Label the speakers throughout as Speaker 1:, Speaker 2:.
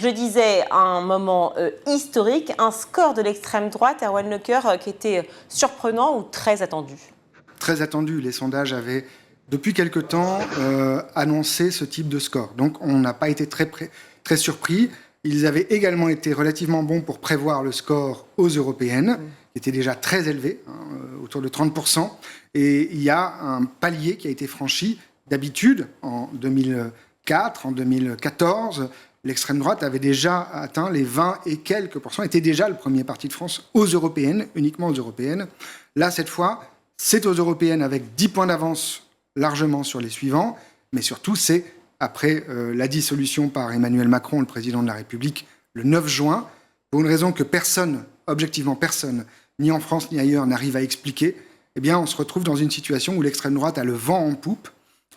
Speaker 1: je le disais, un moment historique, un score de l'extrême droite, Erwan Lecoeur, qui était surprenant ou très attendu?
Speaker 2: Très attendu. Les sondages avaient, depuis quelque temps, annoncé ce type de score. Donc on n'a pas été très surpris. Ils avaient également été relativement bons pour prévoir le score aux européennes, qui était déjà très élevé, autour de 30%. Et il y a un palier qui a été franchi. D'habitude, en 2004, en 2014, l'extrême droite avait déjà atteint les 20 et quelques pourcents, était déjà le premier parti de France aux européennes, uniquement aux européennes. Là, cette fois, c'est aux européennes avec 10 points d'avance largement sur les suivants, mais surtout, c'est après la dissolution par Emmanuel Macron, le président de la République, le 9 juin, pour une raison que personne, objectivement personne, ni en France ni ailleurs, n'arrive à expliquer, eh bien, on se retrouve dans une situation où l'extrême droite a le vent en poupe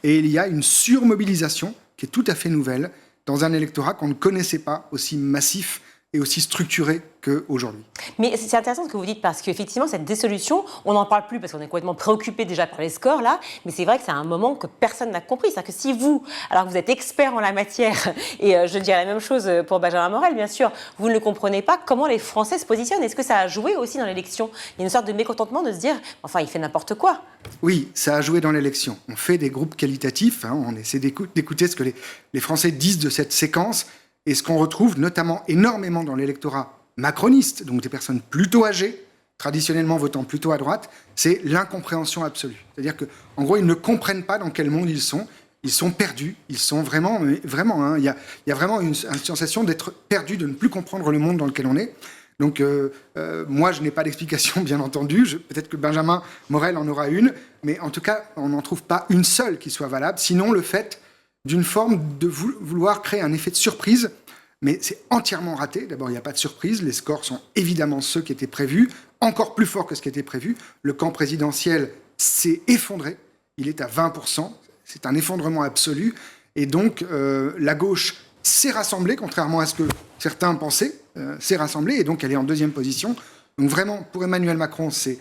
Speaker 2: et il y a une surmobilisation qui est tout à fait nouvelle dans un électorat qu'on ne connaissait pas aussi massif et aussi structuré qu'aujourd'hui.
Speaker 1: Mais c'est intéressant ce que vous dites parce qu'effectivement, cette dissolution, on n'en parle plus parce qu'on est complètement préoccupé déjà par les scores là, mais c'est vrai que c'est un moment que personne n'a compris. C'est-à-dire que si vous, alors que vous êtes expert en la matière, et je dirais la même chose pour Benjamin Morel, bien sûr, vous ne le comprenez pas, comment les Français se positionnent? Est-ce que ça a joué aussi dans l'élection? Il y a une sorte de mécontentement de se dire, enfin, il fait n'importe quoi.
Speaker 2: Oui, ça a joué dans l'élection. On fait des groupes qualitatifs, on essaie d'écouter ce que les Français disent de cette séquence. Et ce qu'on retrouve notamment énormément dans l'électorat macroniste, donc des personnes plutôt âgées, traditionnellement votant plutôt à droite, c'est l'incompréhension absolue. C'est-à-dire qu'en gros, ils ne comprennent pas dans quel monde ils sont perdus, ils sont vraiment, il y a vraiment une sensation d'être perdu, de ne plus comprendre le monde dans lequel on est. Donc moi, je n'ai pas d'explication, bien entendu, peut-être que Benjamin Morel en aura une, mais en tout cas, on n'en trouve pas une seule qui soit valable, sinon le fait d'une forme de vouloir créer un effet de surprise, mais c'est entièrement raté. D'abord, il n'y a pas de surprise, les scores sont évidemment ceux qui étaient prévus, encore plus forts que ce qui était prévu. Le camp présidentiel s'est effondré, il est à 20%, c'est un effondrement absolu, et donc la gauche s'est rassemblée, contrairement à ce que certains pensaient, s'est rassemblée, et donc elle est en deuxième position. Donc vraiment, pour Emmanuel Macron, c'est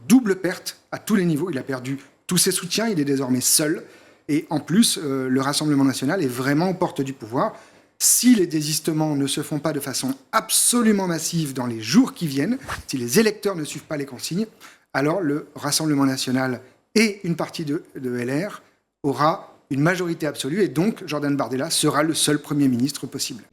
Speaker 2: double perte à tous les niveaux, il a perdu tous ses soutiens, il est désormais seul. Et en plus, le Rassemblement national est vraiment aux portes du pouvoir. Si les désistements ne se font pas de façon absolument massive dans les jours qui viennent, si les électeurs ne suivent pas les consignes, alors le Rassemblement national et une partie de LR aura une majorité absolue et donc Jordan Bardella sera le seul Premier ministre possible.